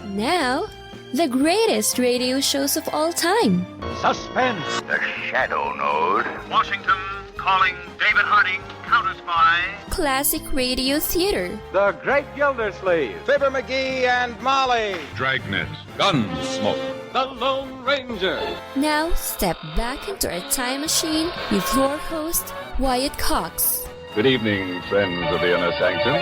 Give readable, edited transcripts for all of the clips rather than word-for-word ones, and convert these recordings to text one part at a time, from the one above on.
Now, the greatest radio shows of all time. Suspense. The Shadow Node. Washington calling David Harding, counter-spy. Classic radio theater. The Great Gildersleeve. Fibber McGee and Molly. Dragnet. Gunsmoke. The Lone Ranger. Now, step back into a time machine with your host, Wyatt Cox. Good evening, friends of the Inner Sanctum.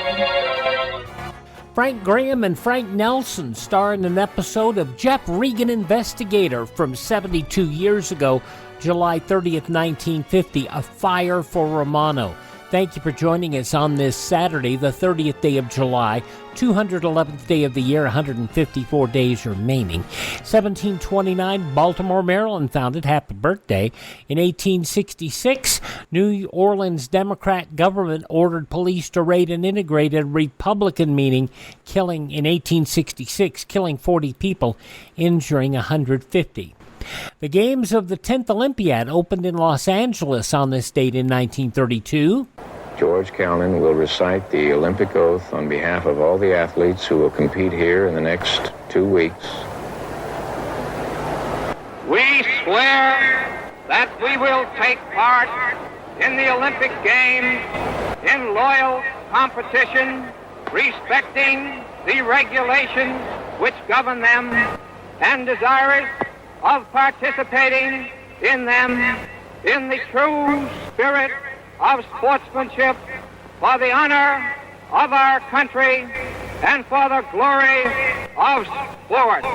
Frank Graham and Frank Nelson star in an episode of Jeff-Regan-Investigator from 72 years ago, July 30th, 1950, A Fire for Romano. Thank you for joining us on this Saturday, the 30th day of July, 211th day of the year, 154 days remaining. 1729, Baltimore, Maryland founded. Happy birthday. In 1866, New Orleans Democrat government ordered police to raid an integrated Republican meeting, killing 40 people, injuring 150. The games of the 10th Olympiad opened in Los Angeles on this date in 1932. George Callan will recite the Olympic oath on behalf of all the athletes who will compete here in the next 2 weeks. We swear that we will take part in the Olympic Games in loyal competition, respecting the regulations which govern them, and desirous of participating in them in the true spirit of sportsmanship for the honor of our country and for the glory of sport.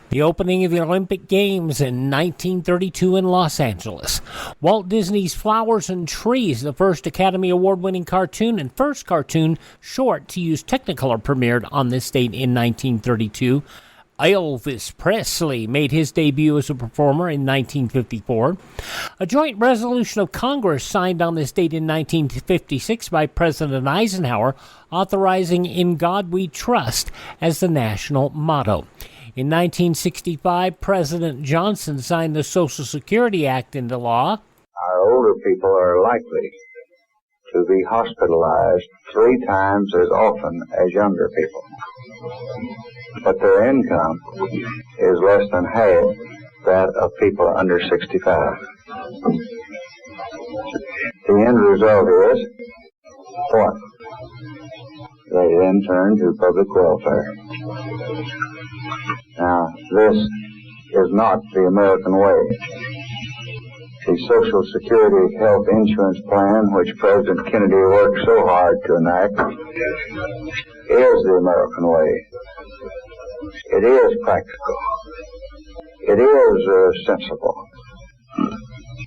The opening of the Olympic Games in 1932 in Los Angeles. Walt Disney's Flowers and Trees, the first Academy Award-winning cartoon and first cartoon short to use Technicolor, premiered on this date in 1932. Elvis Presley made his debut as a performer in 1954. A joint resolution of Congress signed on this date in 1956 by President Eisenhower, authorizing "In God We Trust" as the national motto. In 1965, President Johnson signed the Social Security Act into law. Our older people are likely to be hospitalized 3 times as often as younger people, but their income is less than half that of people under 65. The end result is what? They then turn to public welfare. Now, this is not the American way. The Social Security Health Insurance Plan, which President Kennedy worked so hard to enact, is the American way. It is practical. It is sensible.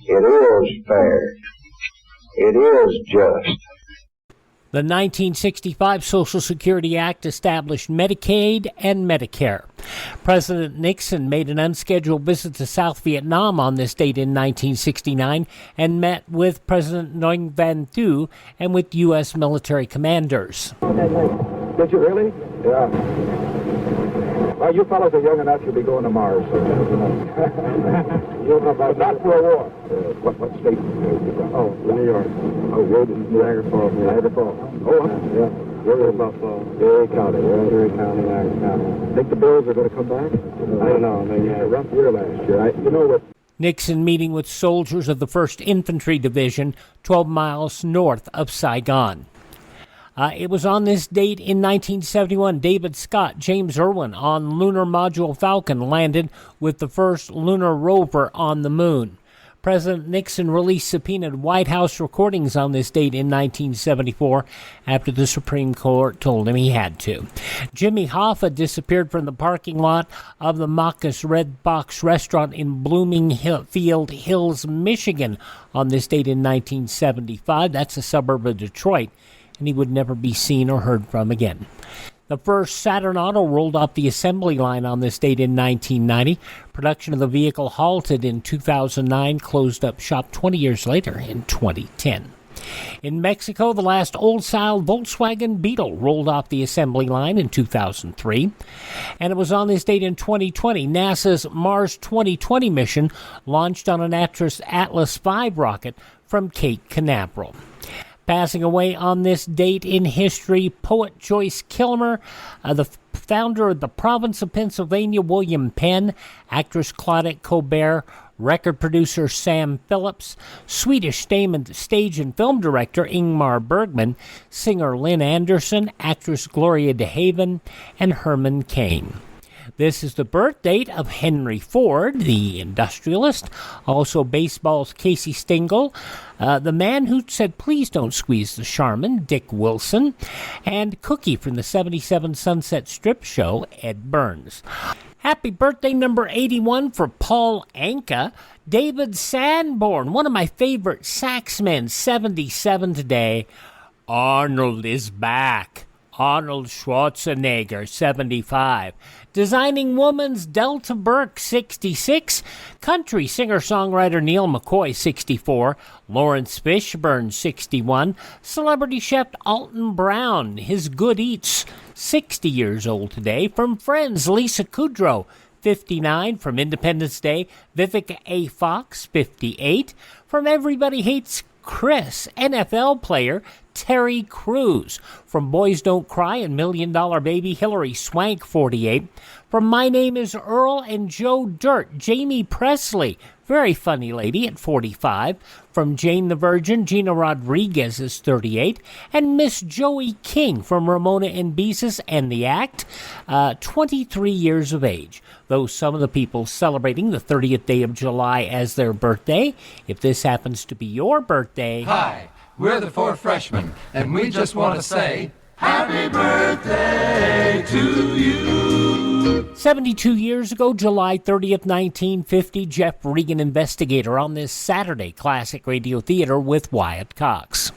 It is fair. It is just. The 1965 Social Security Act established Medicaid and Medicare. President Nixon made an unscheduled visit to South Vietnam on this date in 1969 and met with President Nguyen Van Thieu and with U.S. military commanders. Did you really? Yeah. Well, you fellows are young enough, you'll be going to Mars. Not for a war. What state? Oh, New York. Oh, where did Niagara Falls? Niagara Falls. Oh, yeah. Where is Buffalo? Erie County. Erie County, Niagara County. Think the Bills are going to come back? I don't know. They had a rough year last year. You know what? Nixon meeting with soldiers of the 1st Infantry Division, 12 miles north of Saigon. It was on this date in 1971, David Scott, James Irwin on Lunar Module Falcon landed with the first lunar rover on the moon. President Nixon released subpoenaed White House recordings on this date in 1974 after the Supreme Court told him he had to. Jimmy Hoffa disappeared from the parking lot of the Macca's Red Box restaurant in Bloomingfield Hills, Michigan on this date in 1975. That's a suburb of Detroit, and he would never be seen or heard from again. The first Saturn Auto rolled off the assembly line on this date in 1990. Production of the vehicle halted in 2009, closed up shop 20 years later in 2010. In Mexico, the last old-style Volkswagen Beetle rolled off the assembly line in 2003. And it was on this date in 2020, NASA's Mars 2020 mission launched on an Atlas V rocket from Cape Canaveral. Passing away on this date in history, poet Joyce Kilmer, the founder of the province of Pennsylvania, William Penn, actress Claudette Colbert, record producer Sam Phillips, Swedish stage and film director Ingmar Bergman, singer Lynn Anderson, actress Gloria DeHaven, and Herman Cain. This is the birth date of Henry Ford, the industrialist, also baseball's Casey Stengel, the man who said, "Please don't squeeze the Charmin," Dick Wilson, and Cookie from the 77 Sunset Strip show, Ed Burns. Happy birthday number 81 for Paul Anka. David Sanborn, one of my favorite saxmen, 77 today. Arnold is back. Arnold Schwarzenegger, 75. Designing Woman's Delta Burke, 66. Country singer-songwriter Neil McCoy, 64. Lawrence Fishburne, 61. Celebrity chef Alton Brown, his good eats, 60 years old today. From Friends, Lisa Kudrow, 59. From Independence Day, Vivica A. Fox, 58. From Everybody Hates Chris, NFL player Terry Crews. From Boys Don't Cry and $1 Million Baby, Hilary Swank, 48. From My Name is Earl and Joe Dirt, Jamie Presley, very funny lady, at 45. From Jane the Virgin, Gina Rodriguez is 38. And Miss Joey King from Ramona and Beezus and the Act, 23 years of age. Those some of the people celebrating the 30th day of July as their birthday. If this happens to be your birthday... Hi, we're the Four Freshmen, and we just want to say, Happy birthday to you! 72 years ago, July 30th, 1950, Jeff-Regan Investigator on this Saturday Classic Radio Theater with Wyatt Cox.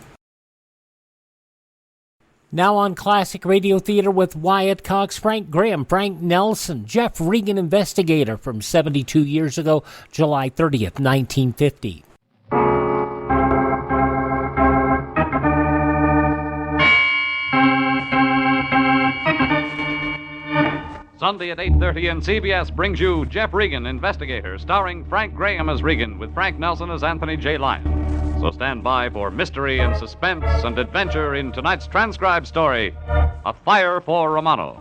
Now on Classic Radio Theater with Wyatt Cox, Frank Graham, Frank Nelson, Jeff-Regan Investigator from 72 years ago, July 30th, 1950. Sunday at 8:30 and CBS brings you Jeff Regan, Investigator, starring Frank Graham as Regan with Frank Nelson as Anthony J. Lyon. So stand by for mystery and suspense and adventure in tonight's transcribed story, A Fire for Romano.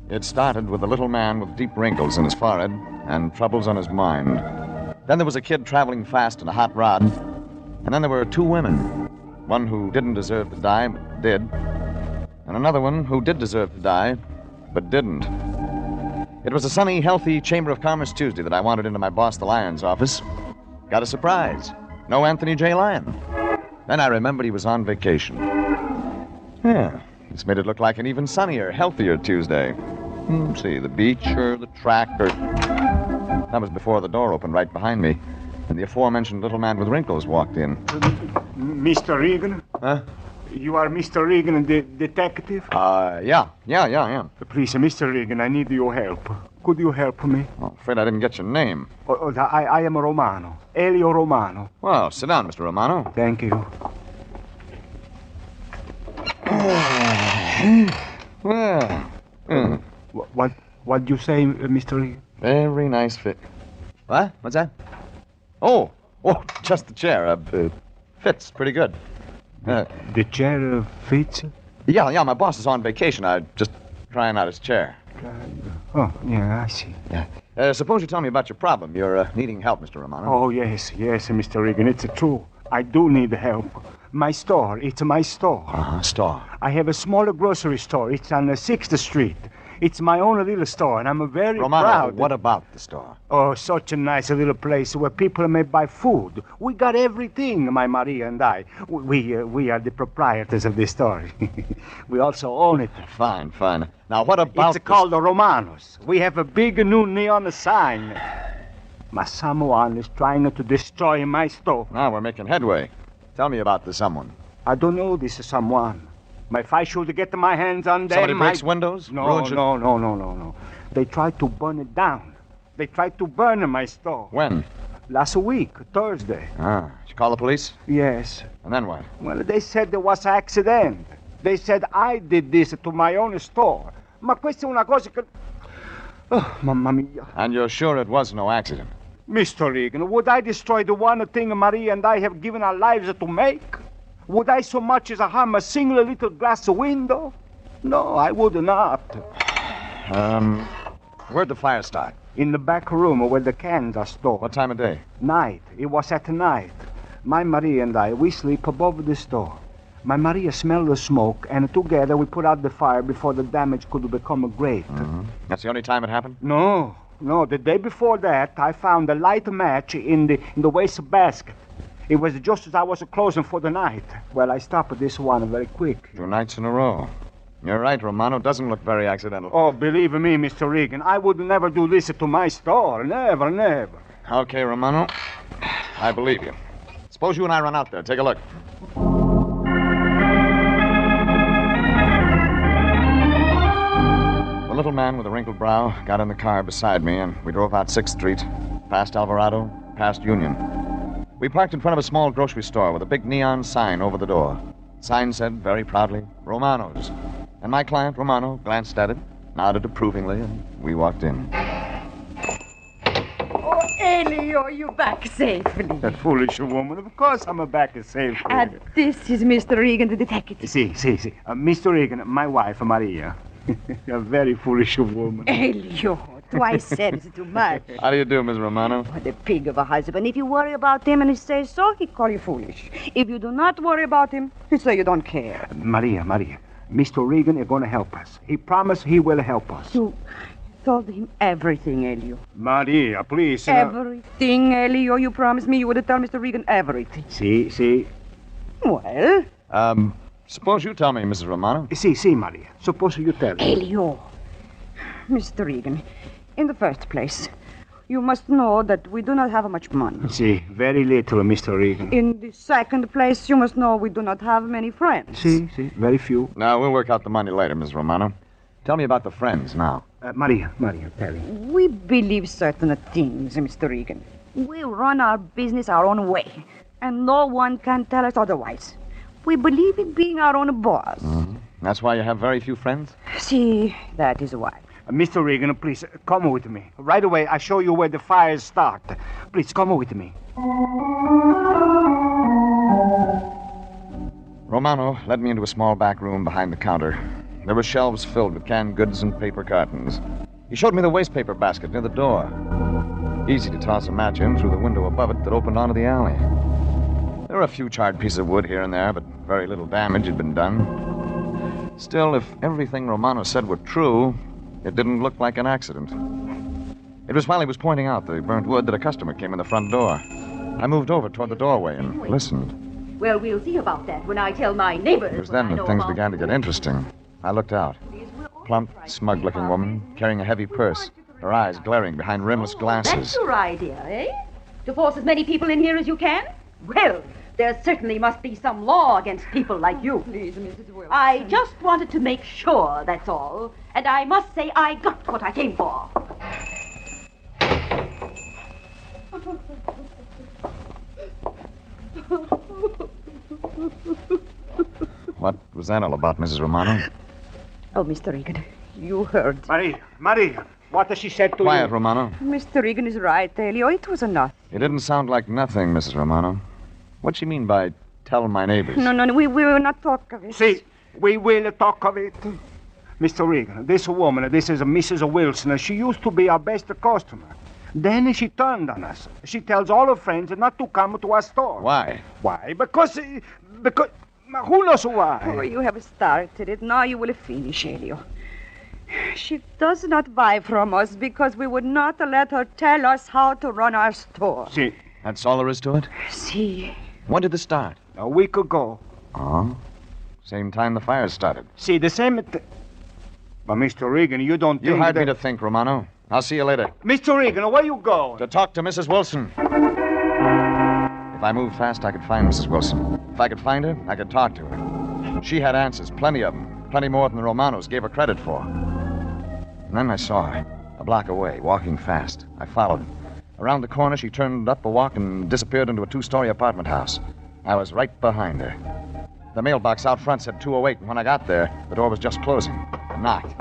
It started with a little man with deep wrinkles in his forehead and troubles on his mind. Then there was a kid traveling fast in a hot rod. And then there were two women. One who didn't deserve to die, but did. And another one who did deserve to die, but didn't. It was a sunny, healthy Chamber of Commerce Tuesday that I wandered into my boss, the Lyon's office. Got a surprise. No Anthony J. Lyon. Then I remembered he was on vacation. Yeah, this made it look like an even sunnier, healthier Tuesday. See, the beach or the track or... That was before the door opened right behind me, and the aforementioned little man with wrinkles walked in. Mr. Regan? Huh? You are Mr. Regan, the detective? Yeah. Please, Mr. Regan, I need your help. Could you help me? Oh, afraid I didn't get your name. I am Romano. Elio Romano. Well, sit down, Mr. Romano. Thank you. Well... What do you say, Mr. Regan? Very nice fit. What? What's that? Oh, just the chair. Fits pretty good. The chair fits? Yeah, my boss is on vacation. I'm just trying out his chair. Oh, yeah, I see. Yeah. Suppose you tell me about your problem. You're needing help, Mr. Romano. Oh, yes, Mr. Regan, it's true. I do need help. My store, it's my store. Store. I have a smaller grocery store. It's on 6th Street. It's my own little store, and I'm very Romano, proud. What about the store? Oh, such a nice little place where people may buy food. We got everything, my Maria and I. We are the proprietors of this store. We also own it. Fine. Now, what about... It's called the Romanos. We have a big new neon sign. My someone is trying to destroy my store. Now we're making headway. Tell me about the someone. I don't know this someone. If I should get my hands on them... Somebody breaks windows? No. They tried to burn it down. They tried to burn my store. When? Last week, Thursday. Did you call the police? Yes. And then what? Well, they said there was an accident. They said I did this to my own store. Ma questa è una cosa che... Oh, mamma mia. And you're sure it was no accident? Mr. Reagan, would I destroy the one thing Maria and I have given our lives to make? Would I so much as harm a single little glass window? No, I would not. Where'd the fire start? In the back room where the cans are stored. What time of day? Night. It was at night. My Maria and I, we sleep above the store. My Maria smelled the smoke, and together we put out the fire before the damage could become great. Mm-hmm. That's the only time it happened? No. The day before that, I found a light match in the waste basket. It was just as I was closing for the night. Well, I stopped this one very quick. 2 nights in a row. You're right, Romano. Doesn't look very accidental. Oh, believe me, Mr. Reagan, I would never do this to my store. Never, never. Okay, Romano. I believe you. Suppose you and I run out there. Take a look. The little man with the wrinkled brow got in the car beside me, and we drove out 6th Street, past Alvarado, past Union. We parked in front of a small grocery store with a big neon sign over the door. The sign said very proudly, Romano's. And my client, Romano, glanced at it, nodded approvingly, and we walked in. Oh, Elio, you're back safely. That foolish woman. Of course I'm back safely. And this is Mr. Reagan, the detective. See. Mr. Reagan, my wife, Maria. A very foolish woman. Elio, twice said it's too much. How do you do, Miss Romano? What a pig of a husband. If you worry about him and he says so, he call you foolish. If you do not worry about him, he say you don't care. Maria. Mr. Reagan is going to help us. He promised he will help us. You told him everything, Elio. Maria, please. Everything, Elio. You promised me you would tell Mr. Reagan everything. See. Well? Suppose you tell me, Mrs. Romano. See, Maria. Suppose you tell me. Elio. Mr. Reagan, in the first place, you must know that we do not have much money. See, very little, Mr. Reagan. In the second place, you must know we do not have many friends. See, very few. Now, we'll work out the money later, Miss Romano. Tell me about the friends now. Maria, tell me. We believe certain things, Mr. Reagan. We run our business our own way, and no one can tell us otherwise. We believe in being our own boss. Mm-hmm. That's why you have very few friends? See, that is why. Mr. Reagan, please, come with me. Right away, I show you where the fires start. Please, come with me. Romano led me into a small back room behind the counter. There were shelves filled with canned goods and paper cartons. He showed me the wastepaper basket near the door. Easy to toss a match in through the window above it that opened onto the alley. There were a few charred pieces of wood here and there, but very little damage had been done. Still, if everything Romano said were true, it didn't look like an accident. It was while he was pointing out the burnt wood that a customer came in the front door. I moved over toward the doorway and listened. Well, we'll see about that when I tell my neighbors. It was then that things began to get interesting. I looked out. Plump, smug-looking woman carrying a heavy purse, her eyes glaring behind rimless glasses. That's your idea, eh? To force as many people in here as you can? Well, there certainly must be some law against people like you. Please, Mrs. Wilson. I just wanted to make sure, that's all. And I must say I got what I came for. What was that all about, Mrs. Romano? Oh, Mr. Reagan, you heard. Maria, what has she said to you? Quiet, Romano. Mr. Reagan is right, Elio. It was enough. It didn't sound like nothing, Mrs. Romano. What'd she mean by tell my neighbors? No, we will not talk of it. See, we will talk of it. Mr. Reagan, this woman, this is Mrs. Wilson. She used to be our best customer. Then she turned on us. She tells all her friends not to come to our store. Why? Why? Because... Who knows why? Oh, you have started it. Now you will finish, Elio. She does not buy from us because we would not let her tell us how to run our store. See. That's all there is to it? See. When did this start? A week ago. Oh? Same time the fire started. See, the same... But, Mr. Reagan, you don't think... You hired me to think, Romano. I'll see you later. Mr. Reagan, where you going? To talk to Mrs. Wilson. If I moved fast, I could find Mrs. Wilson. If I could find her, I could talk to her. She had answers, plenty of them. Plenty more than the Romanos gave her credit for. And then I saw her, a block away, walking fast. I followed. Around the corner, she turned up a walk and disappeared into a 2-story apartment house. I was right behind her. The mailbox out front said 208, and when I got there, the door was just closing. I knocked.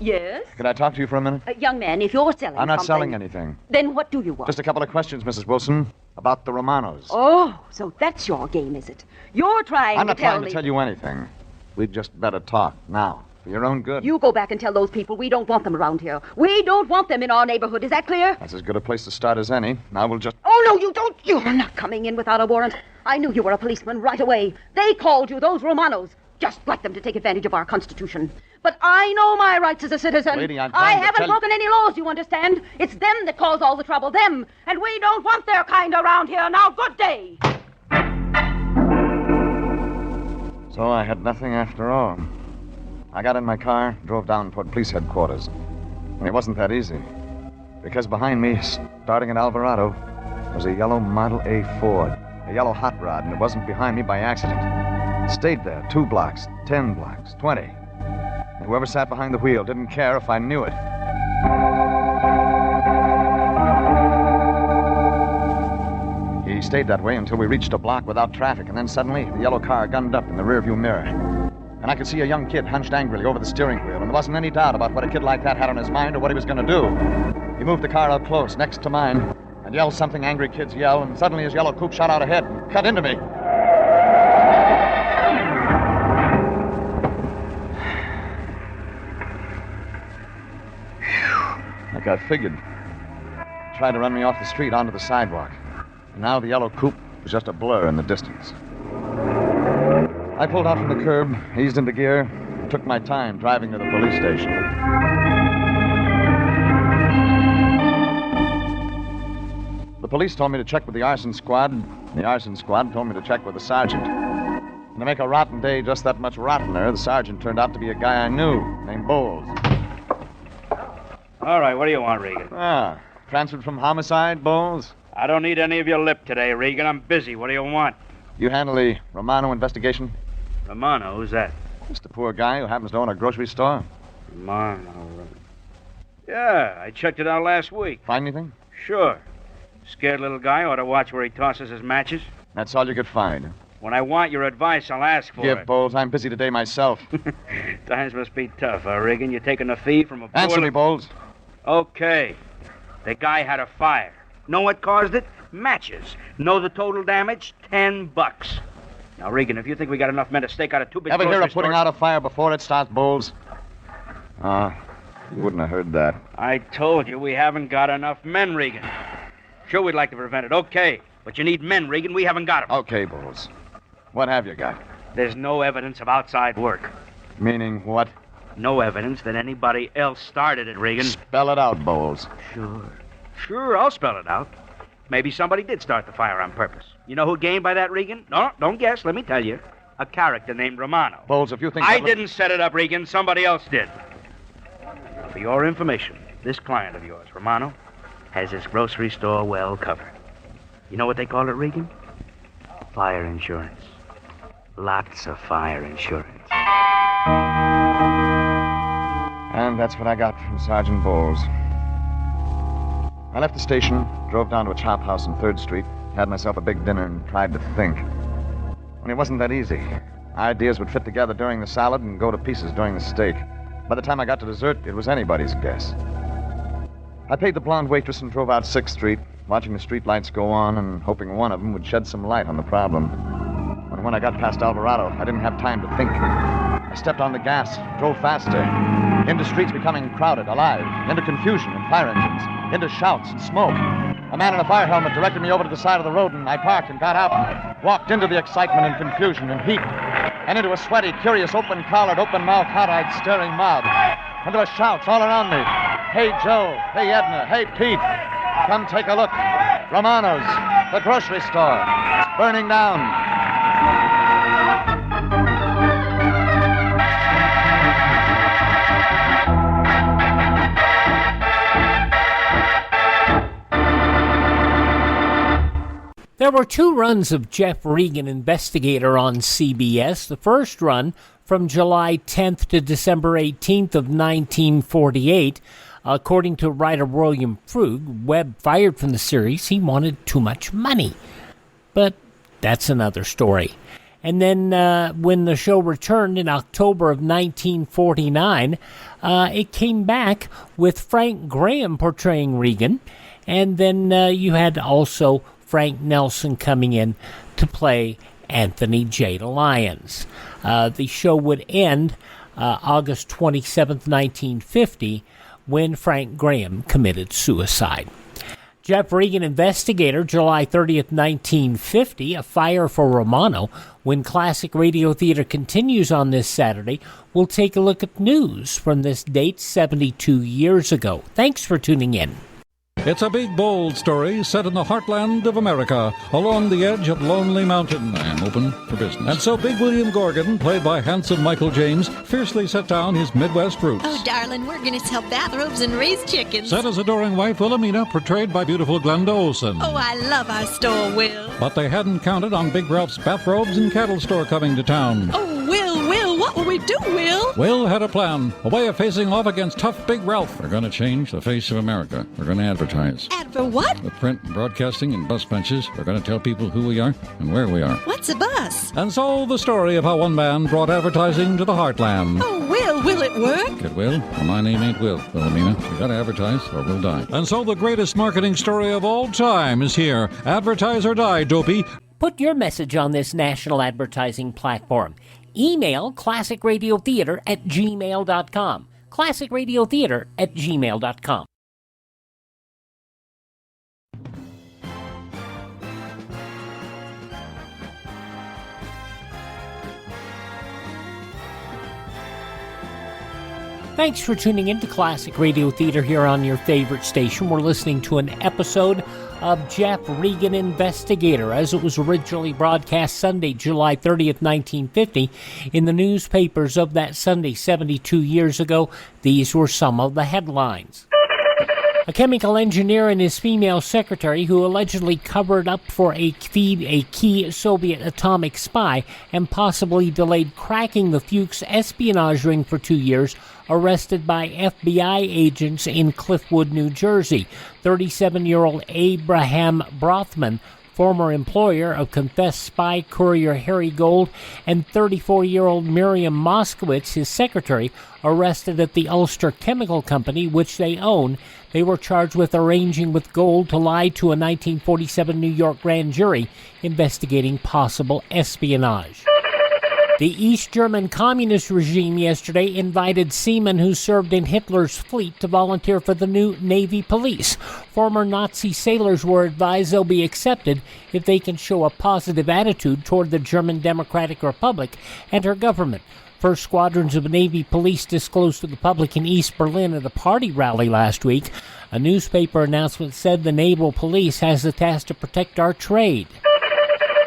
Yes? Could I talk to you for a minute? Young man, if you're selling I'm not something, selling anything. then what do you want? Just a couple of questions, Mrs. Wilson, about the Romanos. Oh, so that's your game, is it? You're trying I'm to not tell trying me... to tell you anything. We'd just better talk now, for your own good. You go back and tell those people we don't want them around here. We don't want them in our neighborhood. Is that clear? That's as good a place to start as any. Now we'll just... Oh, no, you don't. You're not coming in without a warrant. I knew you were a policeman right away. They called you, those Romanos. Just like them to take advantage of our Constitution. But I know my rights as a citizen. Lady, I'm I trying to haven't tell broken any laws, you understand? It's them that cause all the trouble, them. And we don't want their kind around here. Now, good day. So I had nothing after all. I got in my car, drove down toward police headquarters. And it wasn't that easy. Because behind me, starting at Alvarado, was a yellow Model A Ford. A yellow hot rod, and it wasn't behind me by accident. It stayed there 2 blocks, 10 blocks, 20. And whoever sat behind the wheel didn't care if I knew it. He stayed that way until we reached a block without traffic, and then suddenly the yellow car gunned up in the rearview mirror. And I could see a young kid hunched angrily over the steering wheel, and there wasn't any doubt about what a kid like that had on his mind or what he was going to do. He moved the car up close, next to mine, and yelled something angry kids yell, and suddenly his yellow coupe shot out ahead and cut into me. Like I figured. Tried to run me off the street onto the sidewalk. And now the yellow coupe was just a blur in the distance. I pulled out from the curb, eased into gear, and took my time driving to the police station. The police told me to check with the arson squad. The arson squad told me to check with the sergeant. And to make a rotten day just that much rottener, the sergeant turned out to be a guy I knew, named Bowles. All right, what do you want, Reagan? Transferred from homicide, Bowles? I don't need any of your lip today, Reagan. I'm busy. What do you want? You handle the Romano investigation? Romano? Who's that? Just a poor guy who happens to own a grocery store. Romano. Yeah, I checked it out last week. Find anything? Sure. Scared little guy ought to watch where he tosses his matches. That's all you could find. When I want your advice, I'll ask for it. Bowles. I'm busy today myself. Times must be tough, Reagan? You're taking a fee from a poor... Answer me, Bowles. Okay. The guy had a fire. Know what caused it? Matches. Know the total damage? $10. Now, Reagan, if you think we got enough men to stake out a 2 big Ever hear of putting stores... out a fire before it starts, Bowles? You wouldn't have heard that. I told you we haven't got enough men, Reagan. Sure, we'd like to prevent it. Okay. But you need men, Reagan. We haven't got them. Okay, Bowles. What have you got? There's no evidence of outside work. Meaning what? No evidence that anybody else started it, Reagan. Spell it out, Bowles. Sure, I'll spell it out. Maybe somebody did start the fire on purpose. You know who gained by that, Reagan? No, don't guess. Let me tell you. A character named Romano. Bowles, if you think... I didn't set it up, Reagan. Somebody else did. Now, for your information, this client of yours, Romano, has his grocery store well covered. You know what they call it, Reagan? Fire insurance. Lots of fire insurance. And that's what I got from Sergeant Bowles. I left the station, drove down to a chop house on 3rd Street, had myself a big dinner, and tried to think. And it wasn't that easy. Ideas would fit together during the salad and go to pieces during the steak. By the time I got to dessert, it was anybody's guess. I paid the blonde waitress and drove out 6th Street, watching the streetlights go on and hoping one of them would shed some light on the problem. But when I got past Alvarado, I didn't have time to think. I stepped on the gas, drove faster, into streets becoming crowded, alive, into confusion and fire engines, into shouts and smoke. A man in a fire helmet directed me over to the side of the road, and I parked and got out and walked into the excitement and confusion and heat, and into a sweaty, curious, open-collared, open-mouthed, hot-eyed, staring mob. And there were shouts all around me. Hey, Joe. Hey, Edna. Hey, Pete. Come take a look. Romano's, the grocery store. It's burning down. There were 2 runs of Jeff Regan, Investigator on CBS. The first run from July 10th to December 18th of 1948. According to writer William Frug, Webb fired from the series. He wanted too much money. But that's another story. And then when the show returned in October of 1949, it came back with Frank Graham portraying Reagan. And then you had also Frank Nelson coming in to play Anthony J. Lyons. The show would end August 27th, 1950, when Frank Graham committed suicide. Jeff-Regan Investigator, July 30th, 1950, A Fire for Romano. When Classic Radio Theater continues on this Saturday, we'll take a look at news from this date 72 years ago. Thanks for tuning in. It's a big, bold story set in the heartland of America, along the edge of Lonely Mountain. I am open for business. And so Big William Gorgon, played by handsome Michael James, fiercely set down his Midwest roots. Oh, darling, we're going to sell bathrobes and raise chickens. Set his adoring wife, Wilhelmina, portrayed by beautiful Glenda Olsen. Oh, I love our store, Will. But they hadn't counted on Big Ralph's bathrobes and cattle store coming to town. Oh, Will, what will we do, Will? Will had a plan, a way of facing off against tough Big Ralph. We're going to change the face of America. We're going to advertise. Ad for what? With print, broadcasting, and bus benches. We're going to tell people who we are and where we are. What's a bus? And so the story of how one man brought advertising to the heartland. Oh, will it work? It will. Well, my name ain't Will, Wilhelmina. You got to advertise or we'll die. And so the greatest marketing story of all time is here. Advertise or die, dopey. Put your message on this national advertising platform. Email classicradiotheater@gmail.com. classicradiotheater@gmail.com. Thanks for tuning in to Classic Radio Theater here on your favorite station. We're listening to an episode of Jeff-Regan Investigator, as it was originally broadcast Sunday, July 30th, 1950. In the newspapers of that Sunday, 72 years ago, these were some of the headlines. A chemical engineer and his female secretary, who allegedly covered up for a key Soviet atomic spy and possibly delayed cracking the Fuchs espionage ring for 2 years, arrested by FBI agents in Cliffwood, New Jersey. 37-year-old Abraham Brothman, former employer of confessed spy courier Harry Gold, and 34-year-old Miriam Moskowitz, his secretary, arrested at the Ulster Chemical Company, which they own. They were charged with arranging with Gold to lie to a 1947 New York grand jury investigating possible espionage. The East German communist regime yesterday invited seamen who served in Hitler's fleet to volunteer for the new Navy police. Former Nazi sailors were advised they'll be accepted if they can show a positive attitude toward the German Democratic Republic and her government. First squadrons of Navy police disclosed to the public in East Berlin at a party rally last week. A newspaper announcement said the naval police has the task to protect our trade.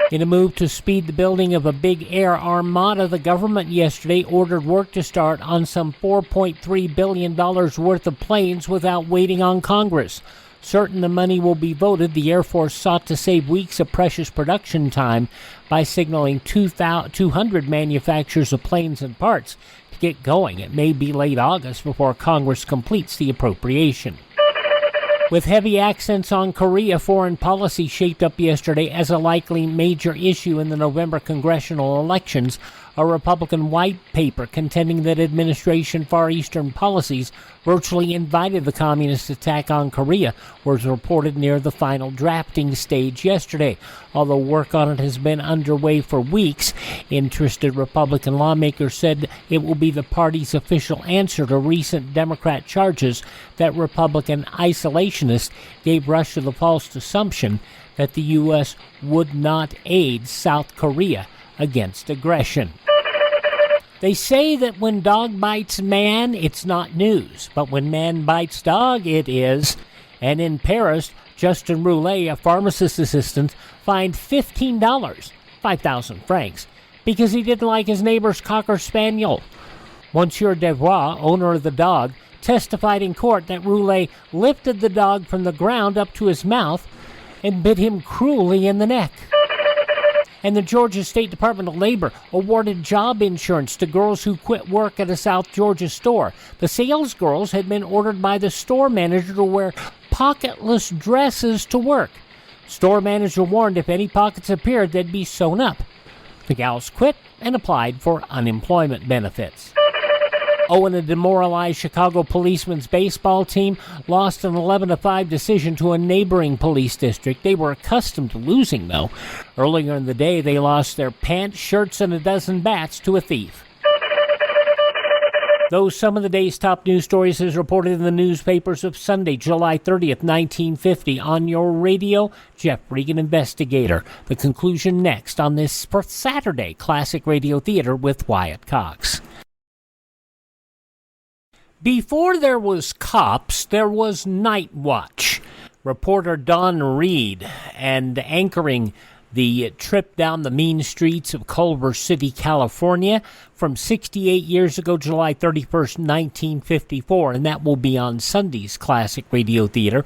In a move to speed the building of a big air armada, the government yesterday ordered work to start on some $4.3 billion worth of planes without waiting on Congress. Certain the money will be voted, the Air Force sought to save weeks of precious production time by signaling 200 manufacturers of planes and parts to get going. It may be late August before Congress completes the appropriation. With heavy accents on Korea, foreign policy shaped up yesterday as a likely major issue in the November congressional elections. A Republican white paper contending that administration Far Eastern policies virtually invited the communist attack on Korea was reported near the final drafting stage yesterday. Although work on it has been underway for weeks, interested Republican lawmakers said it will be the party's official answer to recent Democrat charges that Republican isolationists gave Russia the false assumption that the U.S. would not aid South Korea against aggression. They say that when dog bites man, it's not news, but when man bites dog, it is. And in Paris, Justin Roulet, a pharmacist assistant, fined $15, 5,000 francs, because he didn't like his neighbor's Cocker Spaniel. Monsieur Devois, owner of the dog, testified in court that Roulet lifted the dog from the ground up to his mouth and bit him cruelly in the neck. And the Georgia State Department of Labor awarded job insurance to girls who quit work at a South Georgia store. The sales girls had been ordered by the store manager to wear pocketless dresses to work. Store manager warned if any pockets appeared, they'd be sewn up. The gals quit and applied for unemployment benefits. And a demoralized Chicago policemen's baseball team lost an 11-5 decision to a neighboring police district. They were accustomed to losing, though. Earlier in the day, they lost their pants, shirts, and a dozen bats to a thief. Those some of the day's top news stories as reported in the newspapers of Sunday, July 30th, 1950. On your radio, Jeff Regan Investigator. The conclusion next on this Saturday Classic Radio Theater with Wyatt Cox. Before there was cops, there was Night Watch. Reporter Don Reed and anchoring the trip down the mean streets of Culver City, California from 68 years ago, July 31st, 1954, and that will be on Sunday's Classic Radio Theater.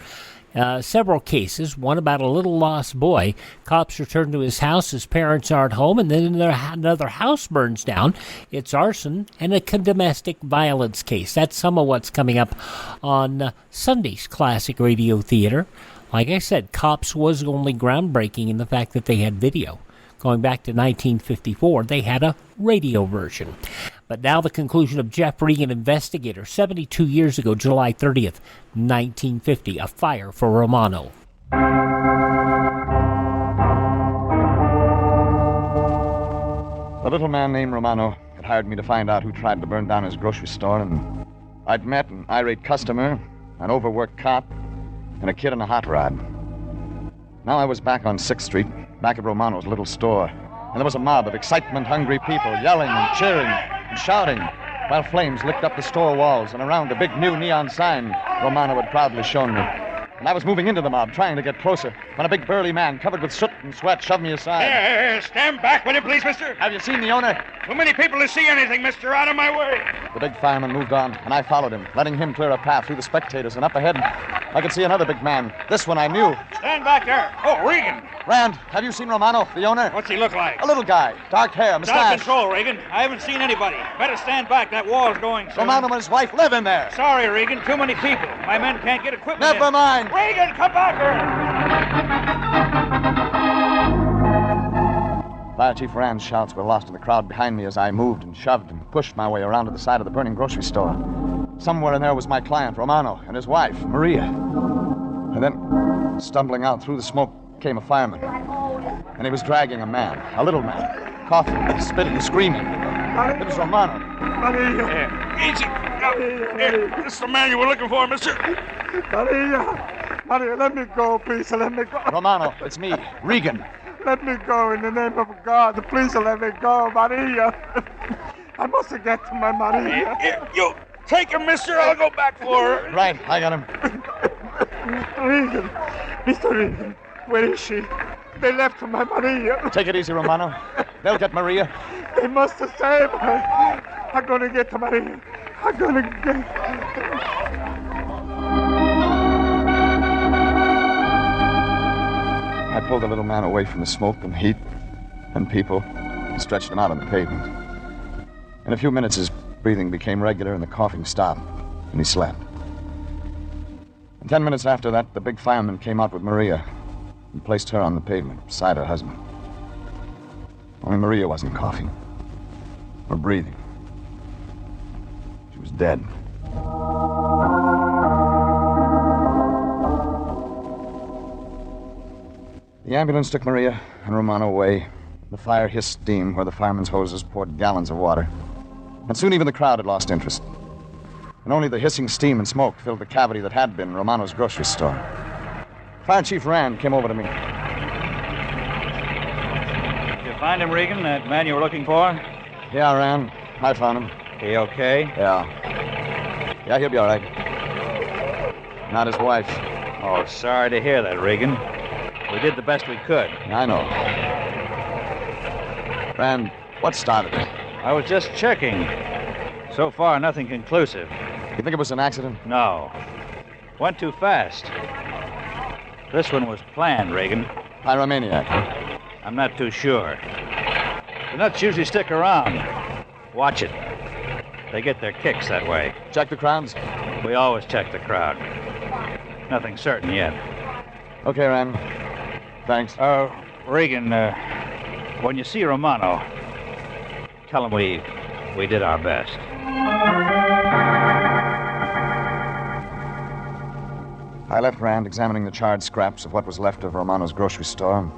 Several cases, one about a little lost boy. Cops return to his house, his parents aren't home, and then another house burns down. It's arson and a domestic violence case. That's some of what's coming up on Sunday's Classic Radio Theater. Like I said, Cops was only groundbreaking in the fact that they had video. Going back to 1954, they had a radio version. But now the conclusion of Jeff Regan Investigator, 72 years ago, July 30th, 1950, a fire for Romano. A little man named Romano had hired me to find out who tried to burn down his grocery store, and I'd met an irate customer, an overworked cop, and a kid in a hot rod. Now I was back on 6th Street, back at Romano's little store, and there was a mob of excitement-hungry people yelling and cheering and shouting, while flames licked up the store walls and around a big new neon sign Romano had proudly shown me. And I was moving into the mob, trying to get closer, when a big burly man covered with soot and sweat shoved me aside. Hey, stand back, will you please, mister? Have you seen the owner? Too many people to see anything, mister. Out of my way. The big fireman moved on, and I followed him, letting him clear a path through the spectators, and up ahead I could see another big man. This one I knew. Stand back there. Oh, Regan. Rand, have you seen Romano, the owner? What's he look like? A little guy, dark hair, Stop mustache. control, Regan. I haven't seen anybody. Better stand back. That wall's going soon. Romano and his wife live in there. Sorry, Regan. Too many people. My men can't get equipment Never in. mind. Regan, come back here. Fire Chief Rand's shouts were lost in the crowd behind me as I moved and shoved and pushed my way around to the side of the burning grocery store. Somewhere in there was my client, Romano, and his wife, Maria. And then, stumbling out through the smoke, came a fireman. And he was dragging a man, a little man, coughing, spitting, screaming. It was Romano. Maria. Easy. Here, this is the man you were looking for, mister. Maria, let me go, please. Let me go. Romano, it's me, Regan. Let me go in the name of God. Please let me go, Maria. I must get to my Maria. Here, you take him, mister. I'll go back for her. Right, I got him. Regan. Mr. Regan, where is she? They left my Maria. Take it easy, Romano. They'll get Maria. They must have saved her. I'm going to get to Maria. I'm going to get... I pulled the little man away from the smoke and heat and people and stretched him out on the pavement. In a few minutes, his breathing became regular and the coughing stopped, and he slept. And 10 minutes after that, the big fireman came out with Maria and placed her on the pavement beside her husband. Only Maria wasn't coughing or breathing. She was dead. The ambulance took Maria and Romano away. The fire hissed steam where the firemen's hoses poured gallons of water. And soon even the crowd had lost interest. And only the hissing steam and smoke filled the cavity that had been Romano's grocery store. Fire Chief Rand came over to me. Did you find him, Regan, that man you were looking for? Yeah, Rand. I found him. He okay? Yeah. Yeah, he'll be all right. Not his wife. Oh, sorry to hear that, Regan. We did the best we could. I know. Rand, what started it? I was just checking. So far, nothing conclusive. You think it was an accident? No. Went too fast. This one was planned, Reagan. Pyromaniac. I'm not too sure. The nuts usually stick around. Watch it. They get their kicks that way. Check the crowds? We always check the crowd. Nothing certain yet. Okay, Rand. Thanks. Regan, When you see Romano, tell him we did our best. I left Rand examining the charred scraps of what was left of Romano's grocery store.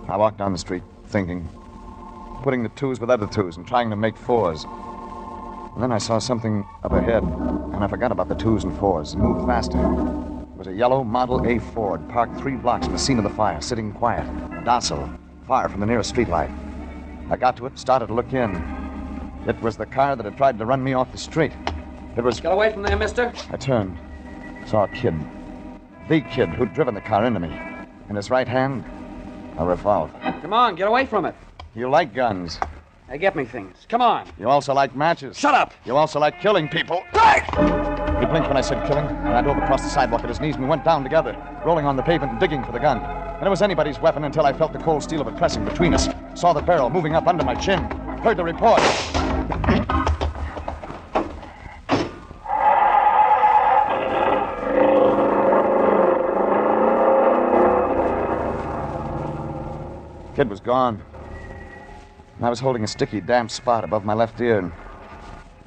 I walked down the street, thinking, putting the twos with other twos and trying to make fours. And then I saw something up ahead, and I forgot about the twos and fours and moved faster. It was a yellow Model A Ford parked 3 blocks from the scene of the fire, sitting quiet, docile, far from the nearest streetlight. I got to it, started to look in. It was the car that had tried to run me off the street. It was... Get away from there, mister. I turned, saw a kid. The kid who'd driven the car into me. In his right hand, a revolver. Come on, get away from it. You like guns. Now get me things. Come on. You also like matches. Shut up! You also like killing people. He blinked when I said killing, and I dove across the sidewalk at his knees and we went down together, rolling on the pavement and digging for the gun. And it was anybody's weapon until I felt the cold steel of it pressing between us, saw the barrel moving up under my chin, heard the report. Kid was gone. And I was holding a sticky, damp spot above my left ear, and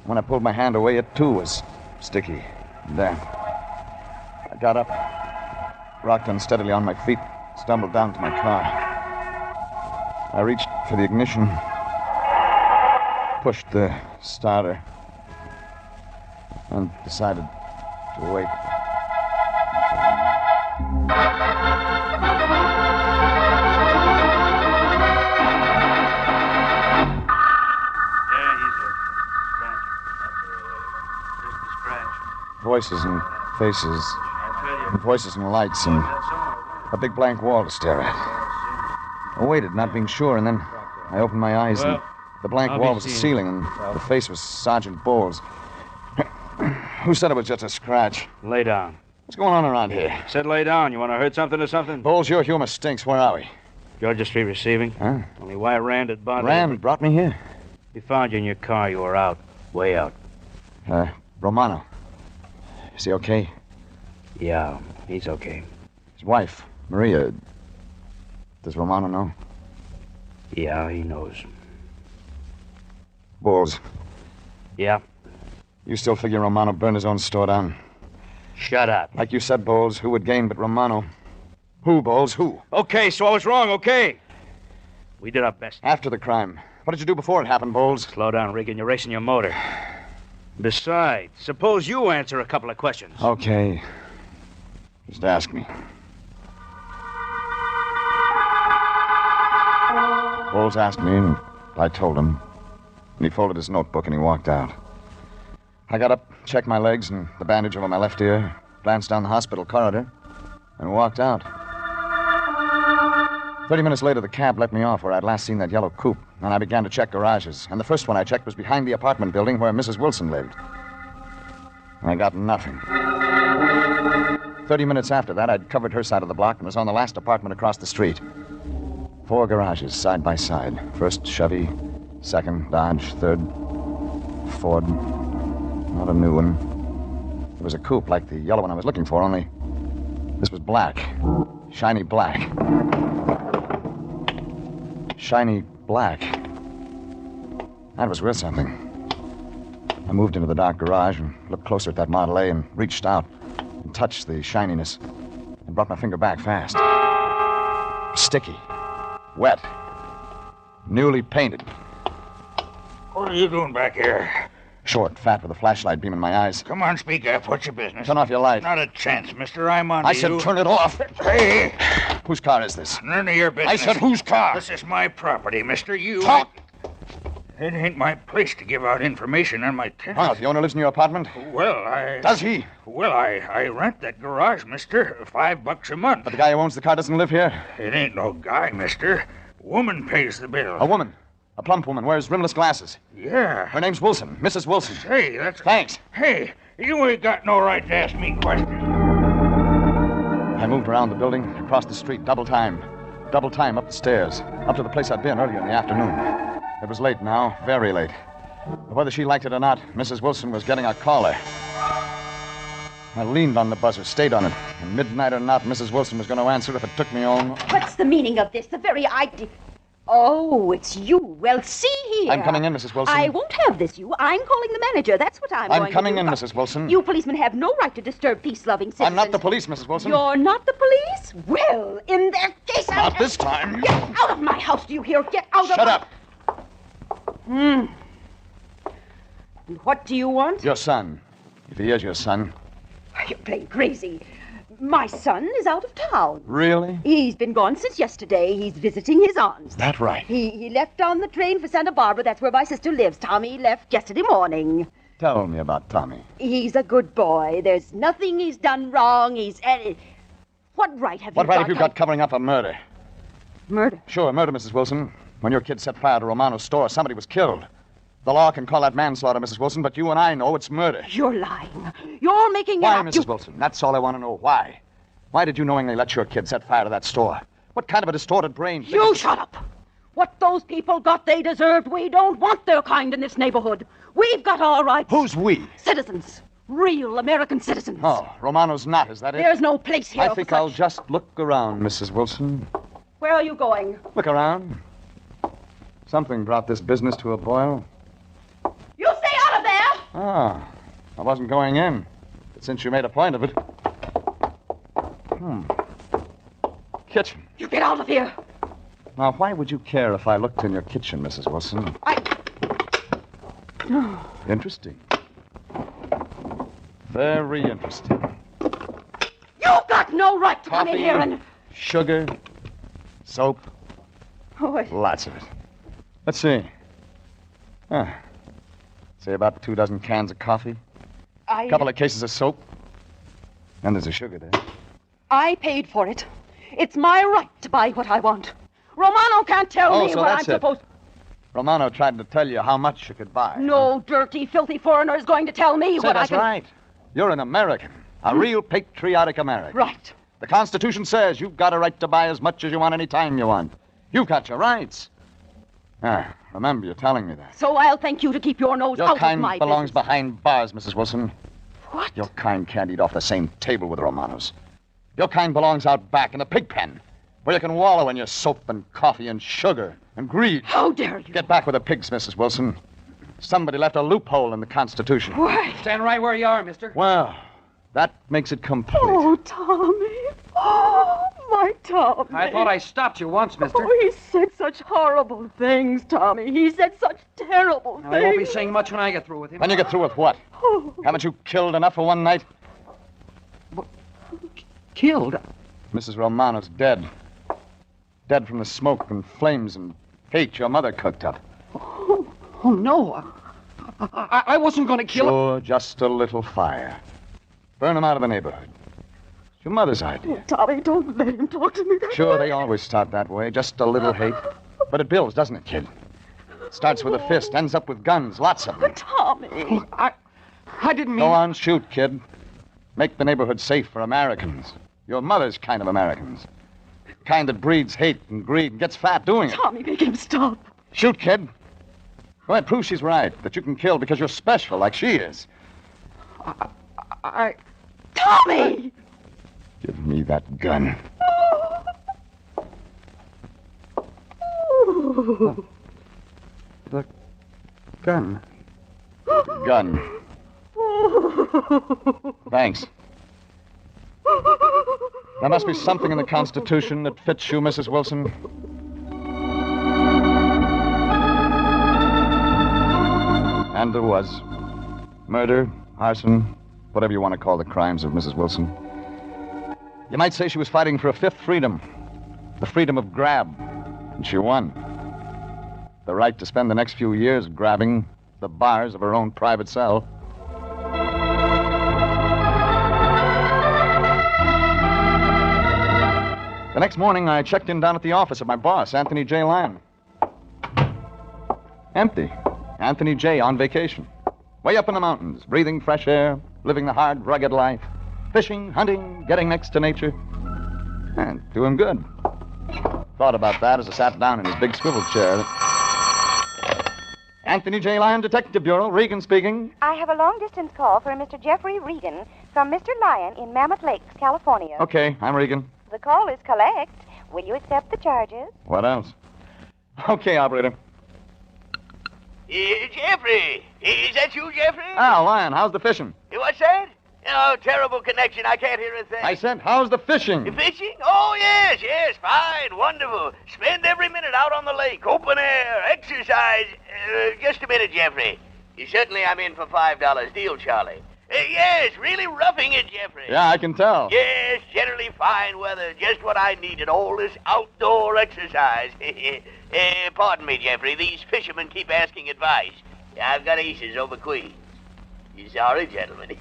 when I pulled my hand away, it too was sticky and damp. I got up, rocked unsteadily on my feet, stumbled down to my car. I reached for the ignition, pushed the starter, and decided to wait. Voices and faces, and voices and lights, and a big blank wall to stare at. I waited, not being sure, and then I opened my eyes, and the blank wall was the ceiling, and the face was Sergeant Bowles. Who said it was just a scratch? Lay down. What's going on around here? Said lay down. You want to hurt something or something? Bowles, your humor stinks. Where are we? Georgia Street receiving. Huh? Only Wyatt Rand had bothered. Rand brought me here. We found you in your car. You were out. Way out. Romano. Is he okay? Yeah, he's okay. His wife, Maria. Does Romano know? Yeah, he knows. Bowles. Yeah? You still figure Romano burned his own store down? Shut up. Like you said, Bowles, who would gain but Romano? Who, Bowles, who? Okay, so I was wrong, okay? We did our best. After the crime. What did you do before it happened, Bowles? Slow down, Reagan. You're racing your motor. Besides, suppose you answer a couple of questions. Okay. Just ask me. Bowles asked me, and I told him. And he folded his notebook and he walked out. I got up, checked my legs and the bandage over my left ear, glanced down the hospital corridor, and walked out. 30 minutes later, the cab let me off where I'd last seen that yellow coupe, and I began to check garages. And the first one I checked was behind the apartment building where Mrs. Wilson lived. And I got nothing. 30 minutes after that, I'd covered her side of the block and was on the last apartment across the street. 4 garages, side by side. First, Chevy. Second, Dodge. Third, Ford. Not a new one. It was a coupe like the yellow one I was looking for, only this was black. Shiny black. Shiny black. That was worth something. I moved into the dark garage and looked closer at that Model A and reached out and touched the shininess and brought my finger back fast. Sticky. Wet. Newly painted. What are you doing back here? Short, fat, with a flashlight beam in my eyes. Come on, speak up. What's your business? Turn off your light. Not a chance, mister. I'm on I said turn it off. Hey! Whose car is this? None of your business. I said whose car? This is my property, mister. You... Talk! It ain't my place to give out information on my tenants. Oh, the owner lives in your apartment? Well, I... Does he? Well, I rent that garage, mister. $5 a month. But the guy who owns the car doesn't live here? It ain't no guy, mister. Woman pays the bill. A woman? A plump woman wears rimless glasses. Yeah. Her name's Wilson. Mrs. Wilson. Say, that's... Thanks. Hey, you ain't got no right to ask me questions. I moved around the building, across the street, double time. Double time up the stairs, up to the place I'd been earlier in the afternoon. It was late now, very late. But whether she liked it or not, Mrs. Wilson was getting a caller. I leaned on the buzzer, stayed on it. And midnight or not, Mrs. Wilson was going to answer if it took me home. What's the meaning of this? The very idea... Oh, it's you. Well, see here. I'm coming in, Mrs. Wilson. I won't have this, you. I'm calling the manager. That's what I'm going to do. I'm coming in, Mrs. Wilson. You policemen have no right to disturb peace-loving citizens. I'm not the police, Mrs. Wilson. You're not the police? Well, in that case, Not this time. Get out of my house, do you hear? Get out of Shut up. And what do you want? Your son. If he is your son. You're playing crazy. My son is out of town. Really? He's been gone since yesterday. He's visiting his aunt. That right? He left on the train for Santa Barbara. That's where my sister lives. Tommy left yesterday morning. Tell me about Tommy. He's a good boy. There's nothing he's done wrong. What right have you got? What right have you got covering up a murder? Murder? Sure, murder, Mrs. Wilson. When your kid set fire to Romano's store, somebody was killed. The law can call that manslaughter, Mrs. Wilson, but you and I know it's murder. You're lying. You're making Why, it up. Mrs. Wilson? That's all I want to know. Why? Why did you knowingly let your kid set fire to that store? What kind of a distorted brain? You shut up. What those people got, they deserved. We don't want their kind in this neighborhood. We've got our rights. Who's we? Citizens. Real American citizens. Oh, Romano's not, is that it? There's no place here I think I'll just look around, Mrs. Wilson. Where are you going? Look around. Something brought this business to a boil. You stay out of there! Ah, I wasn't going in. But since you made a point of it. Kitchen. You get out of here. Now, why would you care if I looked in your kitchen, Mrs. Wilson? Interesting. Very interesting. You've got no right to come in Coffee, here and... sugar, soap. Oh, Lots of it. Let's see. Say about 24 cans of coffee. A couple of cases of soap. And there's a sugar there. I paid for it. It's my right to buy what I want. Romano can't tell me so what I'm that's it. supposed... Romano tried to tell you how much you could buy. No dirty, filthy foreigner is going to tell me Say, what I that's can... right. You're an American. A real patriotic American. Right. The Constitution says you've got a right to buy as much as you want any time you want. You've got your rights. Remember, you're telling me that. So I'll thank you to keep your nose Your out kind of my belongs business. behind bars, Mrs. Wilson. What? Your kind can't eat off the same table with Romanos. Your kind belongs out back in the pig pen, where you can wallow in your soap and coffee and sugar and greed. How dare you? Get back with the pigs, Mrs. Wilson. Somebody left a loophole in the Constitution. Why? Stand right where you are, mister. Well, that makes it complete. Oh, Tommy. Oh, my Tommy. I thought I stopped you once, mister. Oh, he said such horrible things, Tommy. He said such terrible things. I won't be saying much when I get through with him. When you get through with what? Oh. Haven't you killed enough for one night? Killed? Mrs. Romano's dead. Dead from the smoke and flames and hate your mother cooked up. Oh, no. I wasn't going to kill her. Sure, just a little fire. Burn them out of the neighborhood. It's your mother's idea. Tommy, don't let him talk to me that Sure, way. they always start that way. Just a little hate. But it builds, doesn't it, kid? Starts with a fist, ends up with guns, lots of them. Tommy. I didn't mean... Go on, shoot, kid. Make the neighborhood safe for Americans. Your mother's kind of Americans. Kind that breeds hate and greed and gets fat doing it. Tommy, make him stop. Shoot, kid. Go ahead, prove she's right, that you can kill because you're special like she is. Tommy! Give me that gun. The gun. Gun. Thanks. There must be something in the Constitution that fits you, Mrs. Wilson. And there was. Murder, arson, whatever you want to call the crimes of Mrs. Wilson. You might say she was fighting for a fifth freedom. The freedom of grab. And she won. The right to spend the next few years grabbing the bars of her own private cell. The next morning, I checked in down at the office of my boss, Anthony J. Lyon. Empty. Anthony J. on vacation. Way up in the mountains, breathing fresh air, living the hard, rugged life. Fishing, hunting, getting next to nature. And doing good. Thought about that as I sat down in his big swivel chair. Anthony J. Lyon, Detective Bureau. Reagan speaking. I have a long-distance call for a Mr. Jeffrey Regan from Mr. Lyon in Mammoth Lakes, California. Okay, I'm Reagan. The call is collect. Will you accept the charges? What else? Okay, operator. Jeffrey, is that you, Jeffrey? Al, Lion, how's the fishing? What's that? Oh, terrible connection. I can't hear a thing. I said, how's the fishing? Fishing? Oh, yes, fine, wonderful. Spend every minute out on the lake, open air, exercise. Just a minute, Jeffrey. Certainly I'm in for $5. Deal, Charlie. Yes, really roughing it, Jeffrey. Yeah, I can tell. Yes, generally fine weather. Just what I needed. All this outdoor exercise. Pardon me, Jeffrey. These fishermen keep asking advice. I've got aces over queens. Sorry, gentlemen.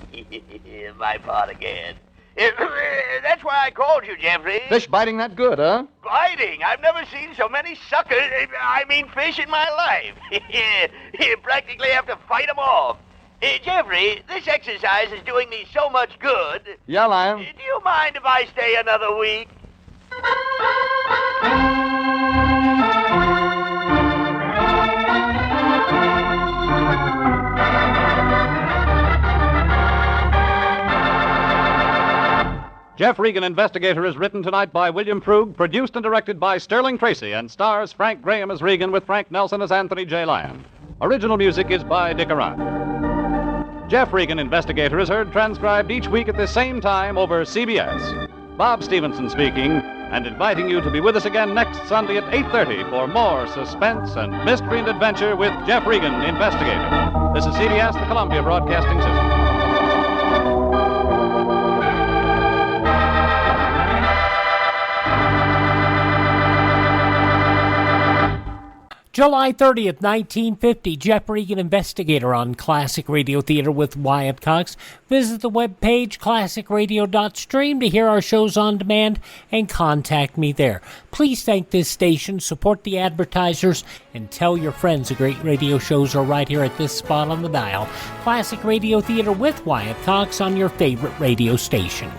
My part again. That's why I called you, Jeffrey. Fish biting that good, huh? Biting? I've never seen so many suckers, fish in my life. You practically have to fight them off. Jeffrey, this exercise is doing me so much good. Yeah, Lion. Do you mind if I stay another week? Jeff Regan, Investigator is written tonight by William Frug, produced and directed by Sterling Tracy, and stars Frank Graham as Regan with Frank Nelson as Anthony J. Lyon. Original music is by Dick Arant. Jeff Regan, Investigator is heard transcribed each week at the same time over CBS. Bob Stevenson speaking, and inviting you to be with us again next Sunday at 8:30 for more suspense and mystery and adventure with Jeff Regan, Investigator. This is CBS, the Columbia Broadcasting System. July 30th, 1950, Jeff Regan, Investigator on Classic Radio Theater with Wyatt Cox. Visit the webpage, classicradio.stream, to hear our shows on demand and contact me there. Please thank this station, support the advertisers, and tell your friends the great radio shows are right here at this spot on the dial. Classic Radio Theater with Wyatt Cox on your favorite radio station.